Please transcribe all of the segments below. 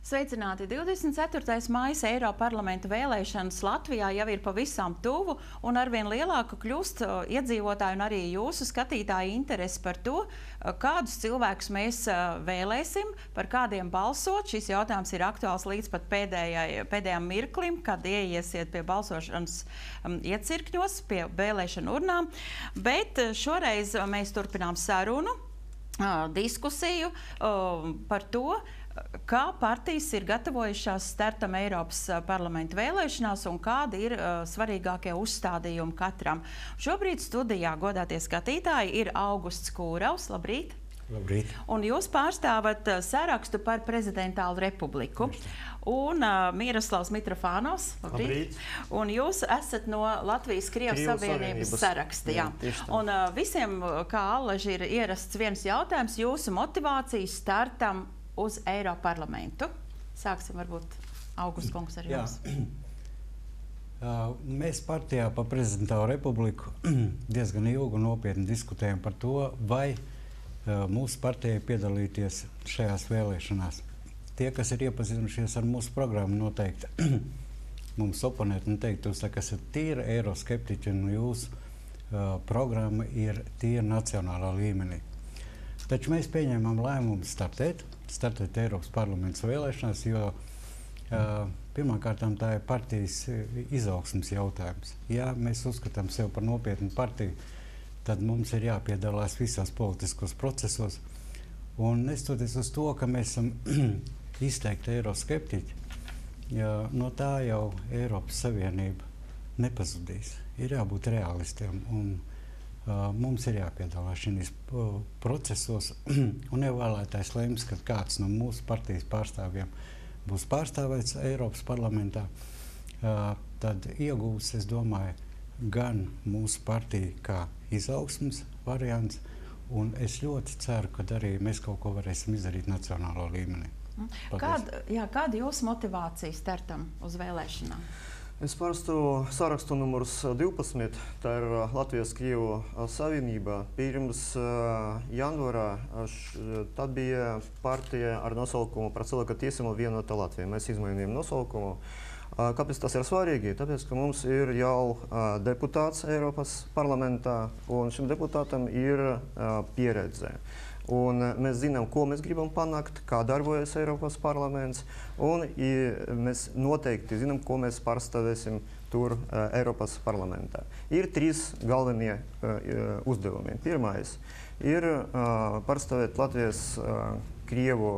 Sveicināti! 24. maijs Eiroparlamenta vēlēšanas Latvijā jau ir pavisam tuvu, un arvien lielāka kļūst iedzīvotāju un arī jūsu skatītāju interesi par to, kādus cilvēkus mēs vēlēsim, par kādiem balsot. Šis jautājums ir aktuāls līdz pat pēdējām mirklim, kad ieiesiet pie balsošanas iecirkņos, pie vēlēšanu urnām. Bet šoreiz mēs turpinām sarunu, diskusiju par to, kā partijas ir gatavojušās startam Eiropas parlamenta vēlēšanās un kādi ir svarīgākie uzstādījumi katram. Šobrīd studijā, godātie skatītāji, ir Augusts Kūravs. Labrīt! Labrīt! Un jūs pārstāvat sarakstu par prezidentālu republiku. Un Miroslavs Mitrofānovs. Labrīt! Un jūs esat no Latvijas-Krievijas Savienības saraksta. Jā. Un visiem, kā allaži, ir ierasts viens jautājums, jūsu motivācijas startam uz Eiroparlamentu. Sāksim varbūt Augusts kungs ar jums. Mēs partijā par prezidentālu republiku diezgan ilgi nopietni diskutējam par to, vai mūsu partijai piedalīties šajās vēlēšanās. Tie, kas ir iepazinušies ar mūsu programmu, noteikti mums oponēt un teikt, jūs kas ir tīra eiroskeptiķi un jūsu programma ir tīra nacionālā līmenī. Taču mēs pieņēmām lēmumu startēt Eiropas parlaments vēlēšanās, jo pirmkārtām tā ir partijas izaugsmes jautājums. Ja mēs uzskatām sevi par nopietnu partiju, tad mums ir jāpiedalās visās politiskos procesos. Un nestoties uz to, ka mēs esam izteikti eiroskeptiķi, no tā jau Eiropas Savienība nepazudīs. Ir jābūt realistiem. Un mums ir jāpiedalās šīs procesos, un jau vēlētājs lems, ka kāds no mūsu partijas pārstāvjiem būs pārstāvēts Eiropas parlamentā, tad iegūs, es domāju, gan mūsu partija kā izaugsmes variants, un es ļoti ceru, ka arī mēs kaut ko varēsim izdarīt nacionālā līmenī. Kāda jūsu motivācija startam uz vēlēšanām? Es pārstu sarakstu numurs 12, tā ir Latvijas-Krievu Savienība. Pirms janvārā tā bija partija ar nosaukumu par cilvēku tiesību vienota Latvija. Mēs izmainījām nosaukumu. Kāpēc tas ir svarīgi? Tāpēc, ka mums ir jau deputāts Eiropas parlamentā, un šim deputātam ir pieredze. Un mēs zinām, ko mēs gribam panākt, kā darbojas Eiropas parlaments, un mēs noteikti zinām, ko mēs pārstāvēsim tur Eiropas parlamentā. Ir trīs galvenie uzdevumi. Pirmais ir pārstāvēt Latvijas-Krievu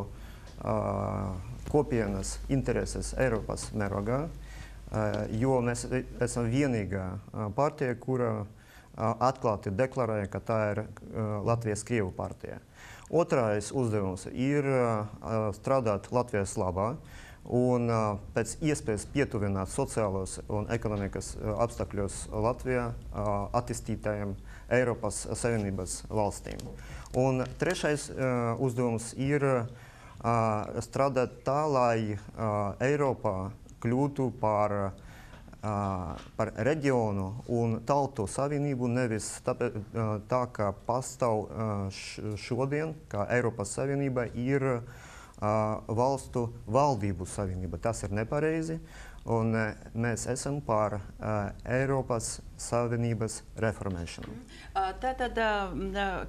kopienas intereses Eiropas mērogā, jo mēs esam vienīgā partija, kura atklāti deklarēja, ka tā ir Latvijas-Krievu partija. Otrais uzdevums ir strādāt Latvijas labā un pēc iespējas pietuvināt sociālos un ekonomikas apstākļos Latvijā attīstītajiem Eiropas Savienības valstīm. Un trešais uzdevums ir strādāt tā, lai Eiropā kļūtu par reģionu un tautu savienību, nevis tā, kā pastāv šodien, kā Eiropas Savienība ir valstu valdību savienība. Tas ir nepareizi, un mēs esam par Eiropas Savienības reformēšanu. Tātad,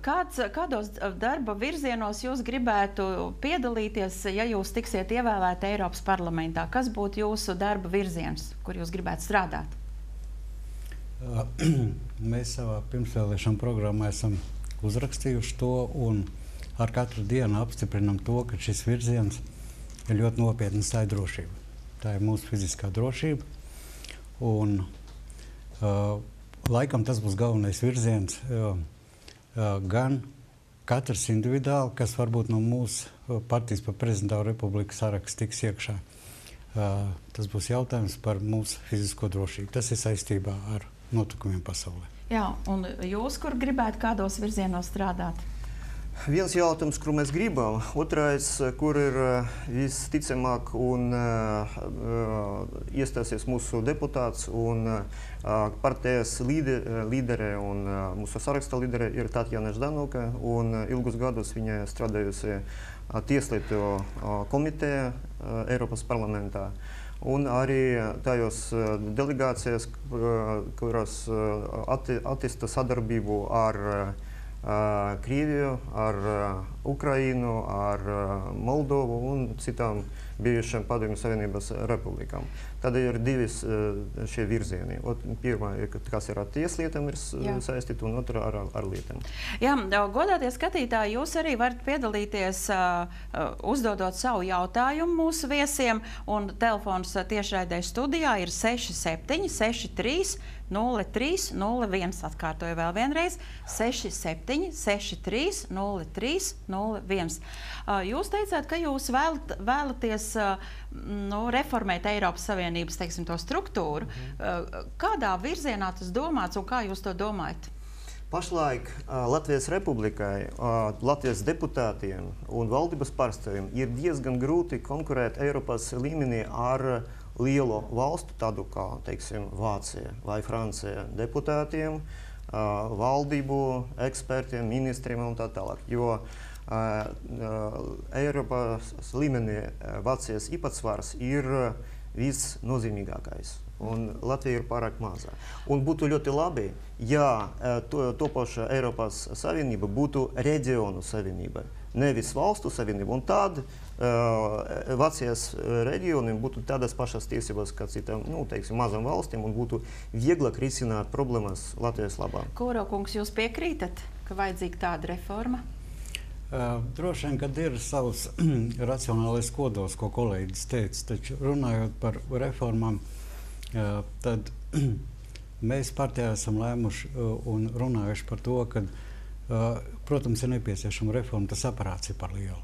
kādos darba virzienos jūs gribētu piedalīties, ja jūs tiksiet ievēlēti Eiropas parlamentā? Kas būtu jūsu darba virziens, kur jūs gribētu strādāt? Mēs savā pirmsvēlēšana programmā esam uzrakstījuši to, un ar katru dienu apstiprinam to, ka šis virziens ir ļoti nopietns, tā ir drošība. Tā ir mūsu fiziskā drošība, un laikam tas būs galvenais virziens, gan katrs individuāli, kas varbūt no mūsu partijas par prezidentālu republiku saraksta tiks iekšā. Tas būs jautājums par mūsu fizisko drošību. Tas ir saistībā ar notikumiem pasaulē. Jā, un jūs, kur gribētu kādos virzienos strādāt? Viens jautājums, kuru mēs gribam, otrais, kur ir visticamāk un iestāsies mūsu deputāts un partijas līdere un mūsu saraksta līdere ir Tatjana Ždanoka, un ilgus gadus viņa strādājusi Tieslietu komiteja Eiropas parlamentā. Un arī tajos delegācijas, kuras attīsta sadarbību ar Krieviju, ar Ukrainu, ar Moldovu un citām bijušām Padomju Savienības republikām. Tad ir divi šie virzieni. Pirmā, kas ir ar tieslietām, ir saistīta, un otrā ar lietām. Jā, godātie skatītāji, jūs arī varat piedalīties, uzdodot savu jautājumu mūsu viesiem, un telefons tiešraidē studijā ir 67 63 03 01. Atkārtoju vēl vienreiz 67 63 03 01. Jūs teicāt, ka jūs vēlaties reformēt Eiropas Savienības, teiksim, to struktūru. Kādā virzienā tas domāts un kā jūs to domājat? Pašlaik Latvijas Republikai, Latvijas deputātiem un valdības pārstāvjiem ir diezgan grūti konkurēt Eiropas līmenī ar lielu valstu, tādu kā, teiksim, Vācija vai Francija deputātiem, valdību ekspertiem, ministriem un tā tālāk. Jo Eiropas līmenī Vācijas īpatsvars ir visnozīmīgākais. Un Latvija ir pārāk mazā. Un būtu ļoti labi, ja topoša Eiropas Savienība būtu reģionu savienība, nevis valstu savienība. Un tad Vācijas reģioniem būtu tādas pašas tiesības kā citām, teiksim, mazām valstīm, un būtu vieglāk risināt problēmas Latvijas labā. Koro kungs, jūs piekrītat, ka vajadzīga tāda reforma? Droši vien, kad ir savs racionālais kodols, ko kolēģis teica, taču runājot par reformām, tad mēs partijā esam lēmuši un runājuši par to, ka, protams, ir nepieciešama reforma, tas aparāts ir par lielu.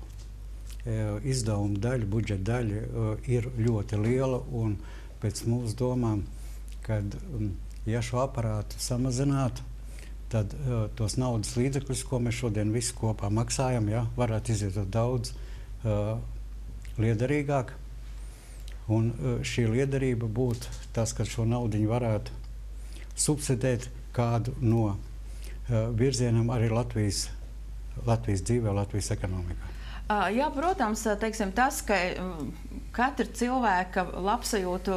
Izdevuma daļa, budžeta daļa ir ļoti liela, un pēc mūsu domām, kad, ja šo aparātu samazinātu, tad tos naudas līdzekļus, ko mēs šodien visi kopā maksājam, varētu izvietot daudz liederīgāk. Un šī liederība būtu tas, ka šo naudiņu varētu subsidēt kādu no virzienam arī Latvijas dzīvē, Latvijas ekonomikā. Jā, protams, teiksim, tas, ka katra cilvēka labsajūtu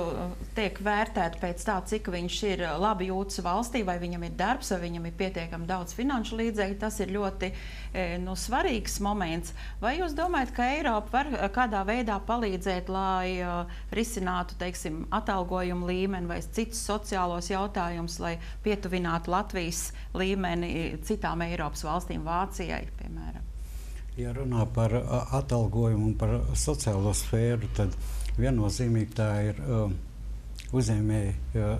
tiek vērtēta pēc tā, cik viņš ir labi jūtas valstī, vai viņam ir darbs, vai viņam ir pietiekami daudz finanšu līdzekļu, tas ir ļoti svarīgs moments. Vai jūs domājat, ka Eiropa var kādā veidā palīdzēt, lai risinātu, teiksim, atalgojumu līmeni vai citus sociālos jautājumus, lai pietuvinātu Latvijas līmeni citām Eiropas valstīm, Vācijai, piemēram? Ja runā par atalgojumu un par sociālo sfēru, tad viennozīmīgi tā ir uzņēmēju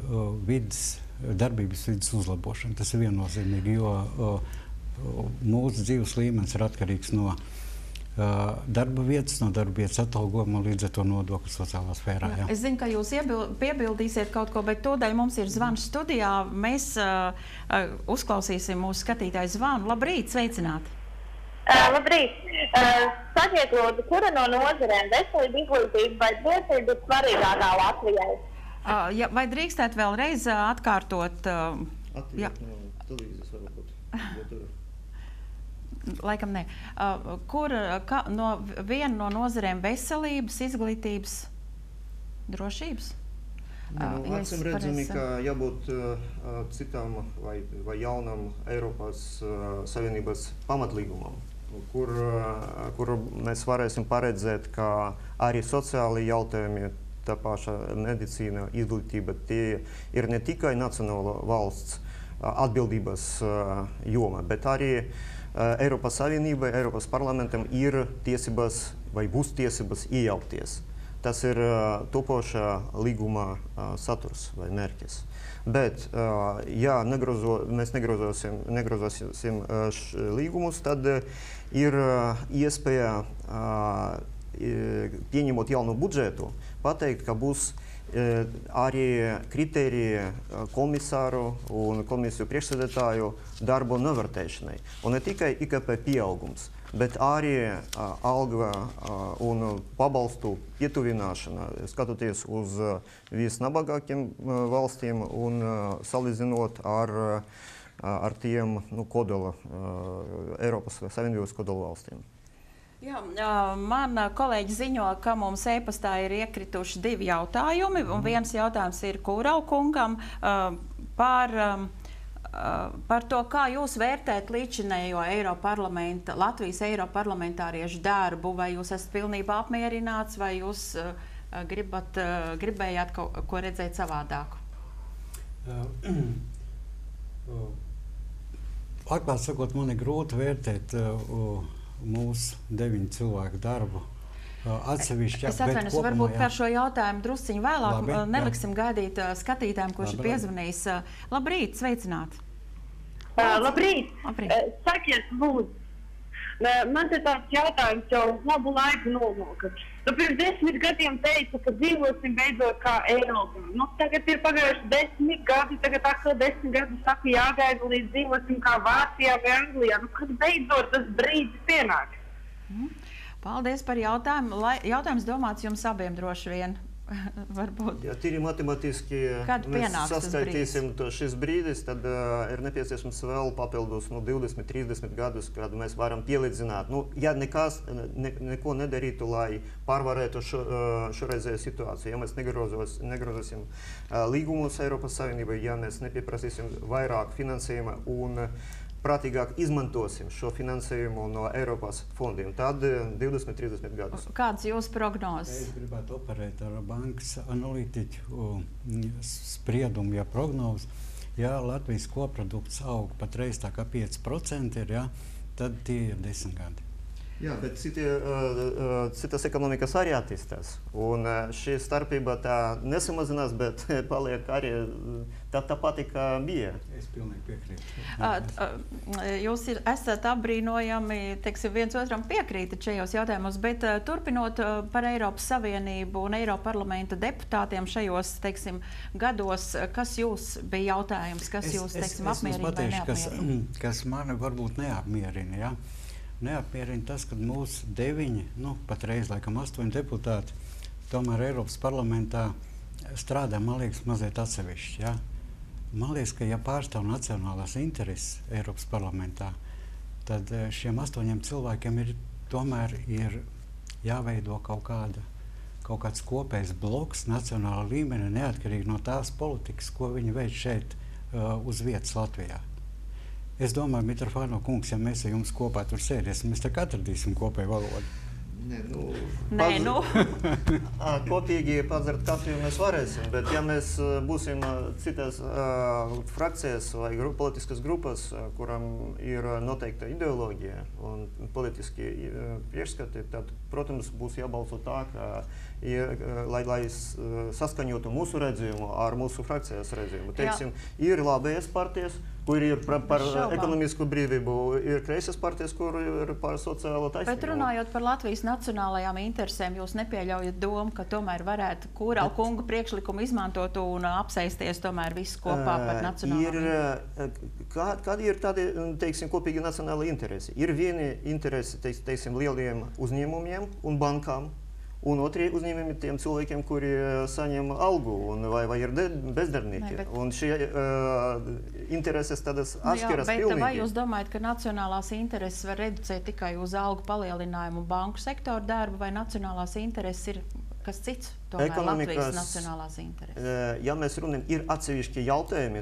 darbības vides uzlabošana. Tas ir viennozīmīgi, jo mūsu dzīves līmenis ir atkarīgs no darba vietas, no darba vietas atalgojuma, līdz ar to nodokļu sociālā sfērā. Jā. Es zinu, ka jūs piebildīsiet kaut ko, bet tūdaļ mums ir zvans studijā. Mēs uzklausīsim mūsu skatītāju zvanu. Labrīt, sveicināti! Labrīt! Sakiet, lūdzu, kura no nozarēm veselība, izglītība vai drošība ir svarīgākā Latvijai? Vai drīkstētu vēlreiz atkārtot? Televīzijas varbūt. Laikam ne. Viena no nozarēm veselības, izglītības, drošības? Acīm redzami, ka jābūt citām vai jaunam Eiropas Savienības pamatlīgumam, kur mēs varēsim paredzēt, ka arī sociāli jautājumi, tā paša medicīna, izglītība, tie ir ne tikai nacionāla valsts atbildības joma, bet arī Eiropas Savienībai, Eiropas parlamentam ir tiesības vai būs tiesības iejaukties. Tas ir topošā līguma saturs vai mērķis. Bet, ja mēs negrozosim līgumus, tad ir iespēja, pieņemot jaunu budžetu, pateikt, ka būs arī kritērija komisāru un komisiju priekšsēdētāju darbu novērtēšanai. Un ne tikai IKP pieaugums, bet arī alga un pabalstu pietuvināšana, skatoties uz visnabagākiem valstīm un salīdzinot ar tiem kodola, Eiropas Savienības kodola valstīm. Jā, man kolēģi ziņo, ka mums e-pastā ir iekrituši 2 jautājumi. Un viens jautājums ir Kūrau kungam par to, kā jūs vērtēt līdzinējo Latvijas eiroparlamentāriešu darbu. Vai jūs esat pilnībā apmierināts, vai jūs gribējāt kaut ko redzēt savādāku? Atklāt sakot, man ir grūti vērtēt mūsu 9 cilvēku darbu atsevišķi. Es atvainojos, varbūt par šo jautājumu drusciņu vēlāk. Labi, neliksim gaidīt skatītājiem, kurš ir piezvanījis. Labrīt, sveicināti! Labrīt! Sakiet, lūdzu, man te tāds jautājums jau labu laiku nolūka. Tu pirms 10 gadiem teici, ka dzīvosim beidzot kā Eiropā. Tagad ir pagājuši 10 gadi, tagad atkal 10 gadi saku jāgaida, līdz dzīvosim kā Vācijā vai Anglijā. Kad beidzot tas brīdis pienāk? Paldies par jautājumu. Jautājums domāts jums abiem droši vien. Varbūt. Ja tīri matemātiski mēs saskaitīsim šis brīdis, tad ir nepieciešams vēl papildus 20, 30 gadus, kad mēs varam pielīdzināt. Ja neko nedarītu, lai pārvarētu šoreizēju situāciju, ja mēs negrozīsim līgumus Eiropas Savienībai, ja mēs nepieprasīsim vairāk finansējuma un prātīgāk izmantosim šo finansējumu no Eiropas fondiem, tad 20-30 gadus. Kāds jūsu prognozes? Es gribētu operēt ar bankas analītiķu spriedumu, ja prognozes. Ja Latvijas koprodukts aug patreiz tā kā 5%, tad tie ir 10 gadi. Jā, bet citas ekonomikas arī attīstās. Un šī starpība tā nesamazinās, bet paliek arī tā pati, kā bija. Es pilnīgi piekrītu. Jūs esat apbrīnojami, viens otram piekrītat šajos jautājumos, bet turpinot par Eiropas Savienību un Eiroparlamenta deputātiem šajos, gados, kas jūs bija jautājums, kas jūs, apmierina vai neapmierina? Kas mani varbūt neapmierina, ja? Neapmierina tas, ka mūsu 9, patreiz laikam 8 deputāti, tomēr Eiropas parlamentā strādā, man liekas, mazliet atsevišķi. Ja? Man liekas, ka ja pārstāv nacionālās intereses Eiropas parlamentā, tad šiem 8 cilvēkiem tomēr ir jāveido kaut kāds kopējs bloks nacionāla līmenī, neatkarīgi no tās politikas, ko viņi veic šeit uz vietas Latvijā. Es domāju, Mitrofāno kungs, ja mēs ar jums kopā tur sēdēsim, mēs tā atradīsim kopēju valodu. Kopīgi padzert kafiju mēs varēsim, bet ja mēs būsim citas frakcijas vai politiskas grupas, kuram ir noteikta ideoloģija un politiski priekšskati, tad, protams, būs jābalso tā, lai saskaņotu mūsu redzījumu ar mūsu frakcijas redzījumu. Teiksim, ir labējas partijas, kur ir par ekonomisku brīvību, ir kreisas partijas, kur ir par sociālo taisnību. Bet runājot par Latvijas nacionālajām interesēm, jūs nepieļaujat domu, ka tomēr varētu Kūrau kungu priekšlikumu izmantot un apsēsties tomēr visu kopā par nacionālajām? Kādi ir tādi, kopīgi nacionāli interesi? Ir vieni interesi, lieliem uzņēmumiem un bankām, un otrie uzņēmumi tiem cilvēkiem, kuri saņem algu vai ir bezdarbnieki. Un šie intereses tādas atšķiras pilnīgi. Bet vai jūs domājat, ka nacionālās intereses var reducēt tikai uz algu palielinājumu banku sektoru darbu, vai nacionālās intereses ir kas cits? Tomēr Latvijas nacionālās intereses. Ja mēs runājam, ir atsevišķi jautājumi,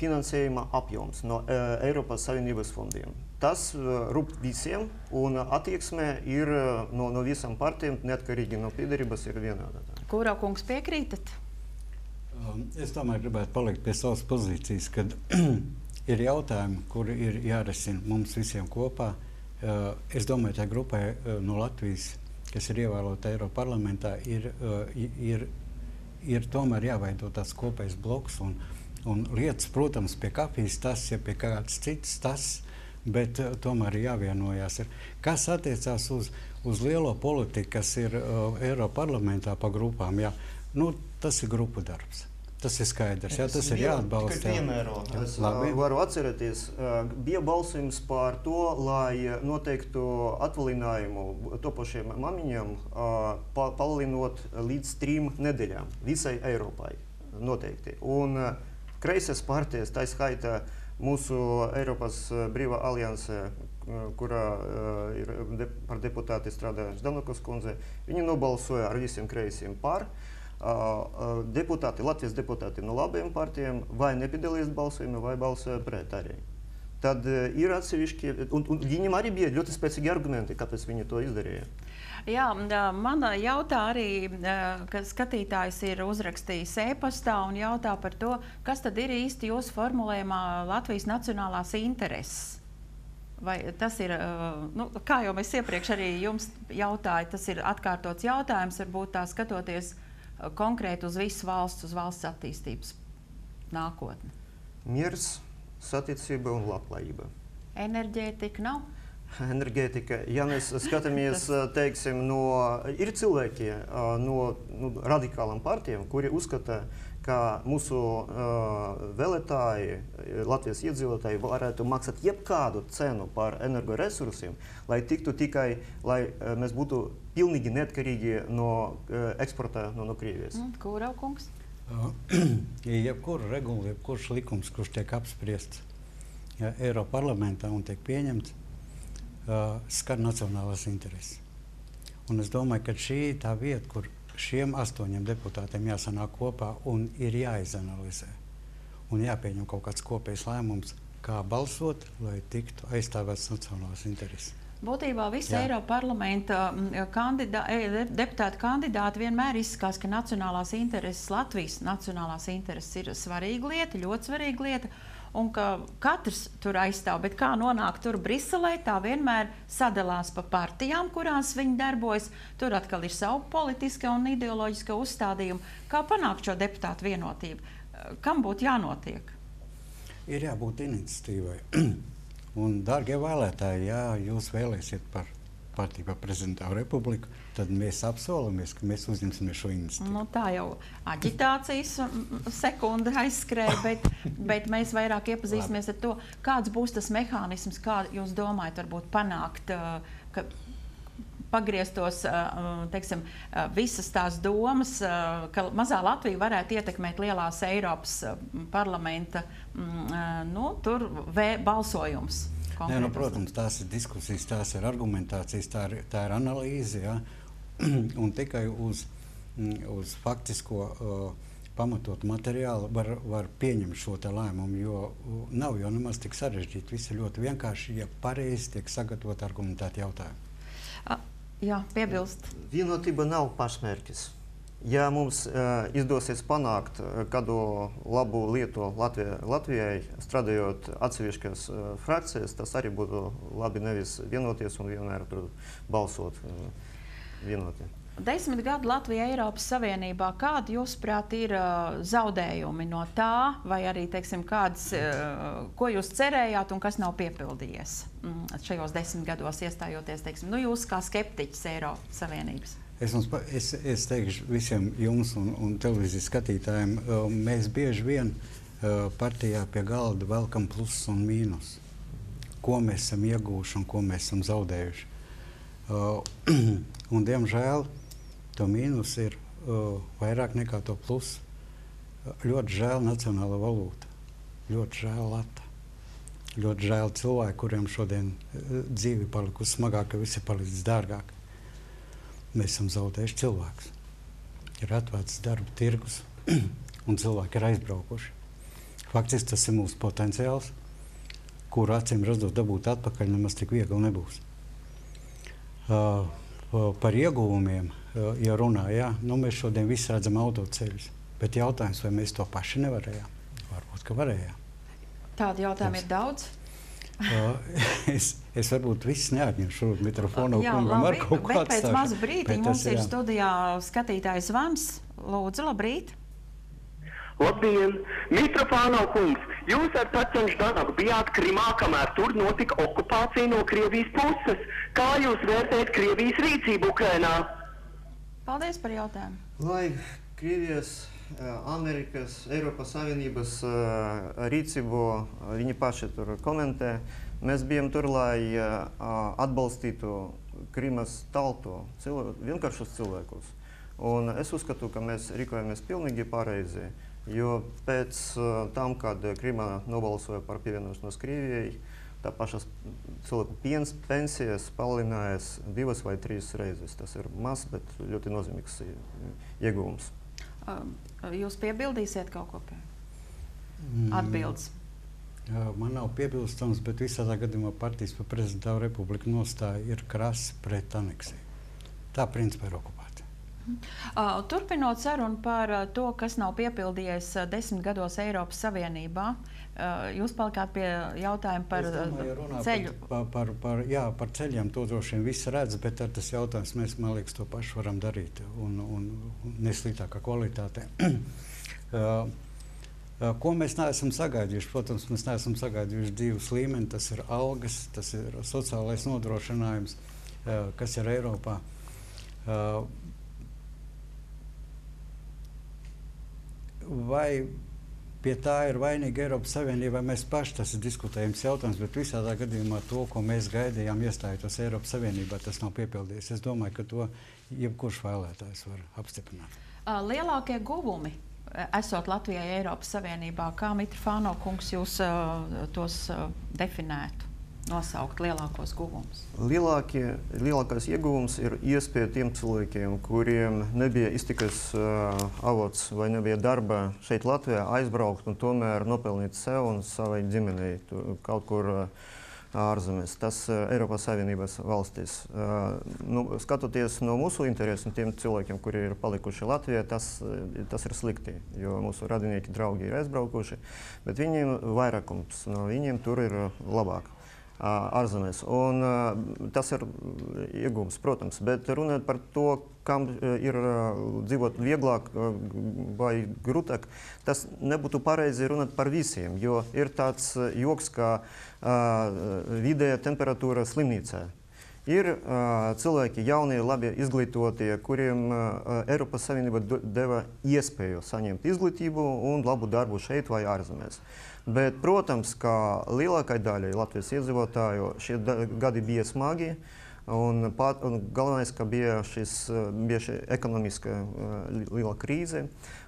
finansējuma apjoms no Eiropas Savienības fondiem. Tas rūp visiem, un attieksme ir no visām partijām, neatkarīgi no piedarības, ir vienāda. Kūrau kungs, piekrītat? Es tomēr gribētu palikt pie savas pozīcijas, kad ir jautājumi, kuri ir jārisina mums visiem kopā. Es domāju, tā grupai no Latvijas, kas ir ievēlēta Eiroparlamentā, ir tomēr jāveido tāds kopējs bloks, un lietas, protams, pie kafijas tas, ja pie kāds cits tas, bet tomēr jāvienojās. Kas attiecās uz lielo politiku, kas ir Eiroparlamentā pa grupām, tas ir grupu darbs. Tas ir skaidrs, jā, tas ir jāatbalsta. Tikai piemēru. Es varu atcerēties, bija balsojums par to, lai noteiktu atvalinājumu topošiem mamiņam palielinot līdz 3 nedēļām visai Eiropai noteikti. Un kreisās partijas, tā skaitā mūsu Eiropas brīvā alianse, kurā ir par deputāti strādā Ždanokas kundze, viņi nobalsoja ar visiem kreisiem par. Deputāti, Latvijas deputāti no labajiem partijiem vai nepiedalījās balsojumā, vai balsoja pret arī. Tad ir atsevišķi, un viņiem arī bija ļoti spēcīgi argumenti, kāpēc viņi to izdarīja. Jā, man jautā arī, ka skatītājs ir uzrakstījis e-pastā un jautā par to, kas tad ir īsti jūsu formulējumā Latvijas nacionālās intereses. Vai tas ir, kā jau mēs iepriekš arī jums jautāju, tas ir atkārtots jautājums, varbūt tā skatoties konkrēti uz visu valsts, uz valsts attīstības nākotni. Miers, saticība un labklājība. Enerģētika nav? Enerģētika, ja mēs skatāmies, teiksim, ir cilvēki no radikālām partijām, kuri uzskata, ka mūsu vēlētāji, Latvijas iedzīvotāji varētu maksāt jebkādu cenu par energoresursiem, lai tiktu tikai, lai mēs būtu pilnīgi neatkarīgi no eksporta no Krievijas. Kūrau kungs? Jebkura regula, jebkurš likums, kurš tiek apspriests Eiroparlamentā un tiek pieņemts, skar nacionālās intereses. Un es domāju, ka šī ir tā vieta, kur šiem 8 deputātiem jāsanāk kopā un ir jāizanalizē. Un jāpieņem kaut kāds kopējs lēmums, kā balsot, lai tiktu aizstāvēts nacionālās intereses. Būtībā visi Eiroparlamenta deputāti kandidāti vienmēr izskās, ka nacionālās intereses, Latvijas nacionālās intereses ir svarīga lieta, ļoti svarīga lieta, un ka katrs tur aizstāv, bet kā nonāk tur Briselē, tā vienmēr sadalās pa partijām, kurās viņi darbojas. Tur atkal ir savu politiska un ideoloģiska uzstādījumu. Kā panākt šo deputātu vienotību? Kam būtu jānotiek? Ir jābūt iniciatīvai. Un, dārgie vēlētāji, ja jūs vēlēsiet par partiju par prezidentāru republiku, tad mēs apsolamies, ka mēs uzņemsimies šo iniciatīvu. Tā jau aģitācijas sekunde aizskrēja, bet mēs vairāk iepazīsimies ar to, kāds būs tas mehānisms, kā jūs domājat varbūt panākt, ka pagrieztos, teiksim, visas tās domas, ka mazā Latvija varētu ietekmēt lielās Eiropas parlamenta balsojums. Protams, tās ir diskusijas, tās ir argumentācijas, tā ir analīze, ja? Un tikai uz faktisko pamatotu materiālu var pieņemt šo te lēmumu, jo nav jau nemaz tik sarežģīti. Viss ir ļoti vienkārši, ja pareizi tiek sagatavot argumentēti jautājumi. Jā, piebilst. Vienotība nav pašmērķis. Ja mums izdosies panākt kādu labu lietu Latvijai, strādājot atsevišķās frakcijas, tas arī būtu labi nevis vienoties un vienmēr tur balsot vienoti. 10 gadu Latvija Eiropas Savienībā, kādi jūsuprāt ir zaudējumi no tā, vai arī, teiksim, kādas, ko jūs cerējāt un kas nav piepildījies šajos 10 gados iestājoties, teiksim, jūs kā skeptiķis Eiropas Savienības? Es teikšu visiem jums un televīzijas skatītājiem, mēs bieži vien partijā pie galda velkam plusus un mīnus. Ko mēs esam ieguvuši un ko mēs esam zaudējuši. Un, diemžēl, to mīnus ir vairāk nekā to plusu. Ļoti žēl nacionāla valūta, ļoti žēl lata, ļoti žēl cilvēki, kuriem šodien dzīve palikusi smagāka, visi palicis dārgāk. Mēs esam zaudējuši cilvēkus. Ir atvērts darba tirgus, un cilvēki ir aizbraukuši. Faktiski tas ir mūsu potenciāls, kuru acīm redzot dabūt atpakaļ nemaz tik viegli nebūs. Par ieguvumiem, ja runā, mēs šodien visi redzam autoceļus, bet jautājums, vai mēs to paši nevarējām? Varbūt, ka varējām. Tādu jautājumu ir daudz? Es varbūt viss neatņemšu mikrofonu kungam ar kaut ko atstāšu. Bet pēc mazu brītiņu mums ir studijā skatītājs Zvans. Lūdzu, labrīt! Labdien! Mitrofāno kungs, jūs ar Taķenu Ždanoku bijāt Krimā, kamēr tur notika okupācija no Krievijas puses. Kā jūs vērtējat Krievijas rīcību Ukrainā? Paldies par jautājumu. Lai Krievijas, Amerikas, Eiropas Savienības rīcību viņi paši tur komentē. Mēs bijām tur, lai atbalstītu Krimas tautu, vienkāršus cilvēkus. Un es uzskatu, ka mēs rīkojamies pilnīgi pareizi, jo pēc tam, kad Krima nobalsoja par pievienošanos Krievijai, tā pašas cilvēku pensijas palielinājās 2 vai 3 reizes. Tas ir maz, bet ļoti nozīmīgs ieguvums. Jūs piebildīsiet kaut ko pie atbildes? Man nav piebilstams, bet visādā gadījumā partijas par prezidentāru republiku nostāja ir krasi pret aneksiju. Tā principā ir okupācija. Turpinot sarunu par to, kas nav piepildījies 10 gados Eiropas Savienībā, jūs palikāt pie jautājuma par ceļu. Par ceļiem to droši vien visi redz, bet ar tas jautājums mēs, man liekas, to pašu varam darīt un neslītākā kvalitātē. Ko mēs neesam sagaidījuši? Protams, mēs neesam sagaidījuši dzīves līmeni, tas ir algas, tas ir sociālais nodrošinājums, kas ir Eiropā. Vai pie tā ir vainīga Eiropas Savienība, vai mēs paši, tas ir diskutējums jautājums, bet visādā gadījumā to, ko mēs gaidījām iestājoties Eiropas Savienībā, tas nav piepildījies. Es domāju, ka to jebkurš vēlētājs var apstiprināt. Lielākie guvumi, esot Latvijai Eiropas Savienībā, kā Mitrofāno kungs jūs tos definētu, nosaukt lielākos guvumus? Lielākais ieguvums ir iespēja tiem cilvēkiem, kuriem nebija iztikas avots vai nebija darba šeit Latvijā, aizbraukt un tomēr nopelnīt sev un savai ģimenei kaut kur ārzemēs. Tas Eiropas Savienības valstīs. Skatoties no mūsu interesu un tiem cilvēkiem, kuri ir palikuši Latvijā, tas ir slikti, jo mūsu radinieki, draugi ir aizbraukuši, bet viņiem vairākums no viņiem tur ir labāk ārzemēs. Un tas ir iegūms, protams, bet runājot par to, kam ir dzīvot vieglāk vai grūtāk, tas nebūtu pareizi runāt par visiem, jo ir tāds joks, kā vidēja temperatūra slimnīcā. Ir cilvēki, jaunie, labi izglītotie, kuriem Eiropas Savienība deva iespēju saņemt izglītību un labu darbu šeit vai ārzemēs. Bet, protams, ka lielākai daļai Latvijas iedzīvotāju šie gadi bija smagi, un galvenais, ka bija šī ekonomiska liela krīze.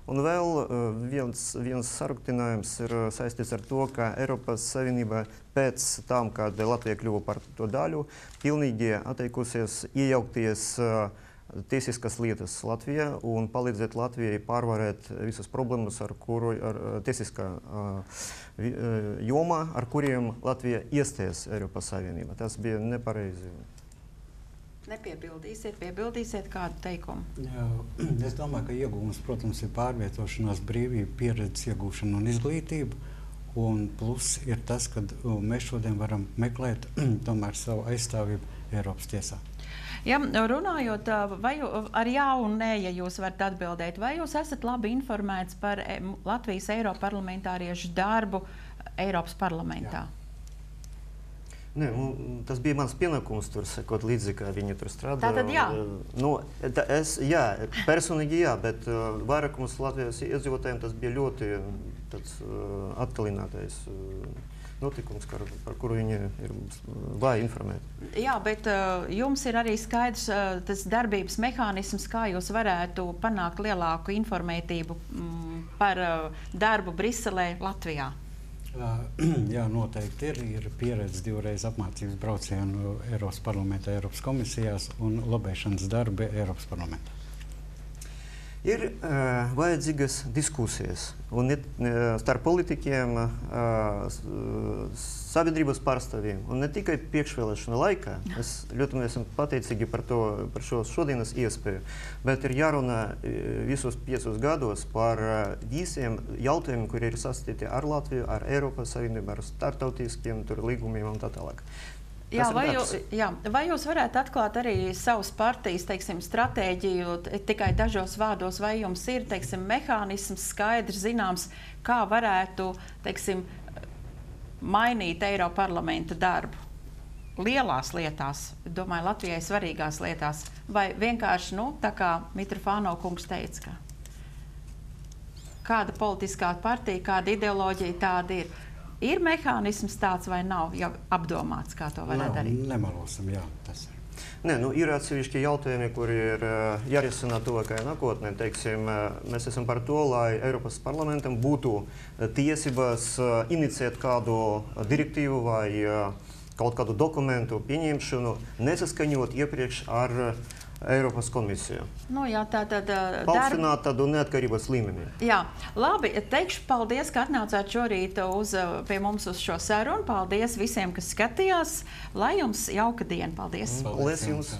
Un vēl viens saruktinājums ir saistīts ar to, ka Eiropas Savienība pēc tam, kad Latvija kļuva par to daļu, pilnīgi atteikusies iejaukties tiesiskas lietas Latvijā un palīdzēt Latvijai pārvarēt visas problēmas, ar tiesiskā jomā, ar kuriem Latvija iestājas Eiropas Savienībā. Tas bija nepareizi. Piebildīsiet kādu teikumu? Jā, es domāju, ka ieguvums, protams, ir pārvietošanās brīvība, pieredzes iegūšana un izglītība. Un plus ir tas, ka mēs šodien varam meklēt tomēr savu aizstāvību Eiropas tiesā. Ja, runājot vai ar jā un nē, ja jūs varat atbildēt, vai jūs esat labi informēts par Latvijas eiroparlamentāriešu darbu Eiropas parlamentā? Jā. Nē, tas bija mans pienākums tur sekot līdzi, kā viņi tur strādā. Tātad jā? Jā, personīgi jā, bet vairākums Latvijas iedzīvotājiem tas bija ļoti attālinātais notikums, par kuru viņi ir vāji informēti. Jā, bet jums ir arī skaidrs tas darbības mehānisms, kā jūs varētu panākt lielāku informētību par darbu Briselē, Latvijā. Jā, noteikti ir pieredze 2 reizes apmācības braucienu Eiropas parlamentā, Eiropas komisijās un lobēšanas darbi Eiropas parlamentā. Ir vajadzīgas diskusijas un starp politikiem, sabiedrības pārstāvjiem, un ne tikai priekšvēlēšanu laikā. Mēs ļoti esam pateicīgi par šo šodienas iespēju, bet ir jārunā visos 5 gados par visiem jautājumiem, kuri ir saistīti ar Latviju, ar Eiropas Savienību, ar starptautiskiem līgumiem un tā tālāk. Jā, vai jūs varētu atklāt arī savas partijas, stratēģiju tikai dažos vārdos, vai jums ir, mehānisms skaidrs zināms, kā varētu, mainīt Eiroparlamenta darbu? Lielās lietās, domāju, Latvijai svarīgās lietās, vai vienkārši, tā kā Mitrofāno kungs teica, ka kāda politiskā partija, kāda ideoloģija tāda ir. Ir mehānisms tāds vai nav jau apdomāts, kā to varētu darīt? Nemelosim, jā, tas ir. Nē, ir atsevišķi jautājumi, kuri ir jārisina tuvākajā nākotnē. Teiksim, mēs esam par to, lai Eiropas parlamentam būtu tiesības iniciēt kādu direktīvu vai kaut kādu dokumentu pieņemšanu, nesaskaņot iepriekš ar Eiropas komisiju. Jā, tātad paaugstināt tādu neatkarības līmeni. Jā, labi, teikšu paldies, ka atnācāt šorīt pie mums uz šo sarunu. Paldies visiem, kas skatījās. Lai jums jauka diena. Paldies! Paldies jums!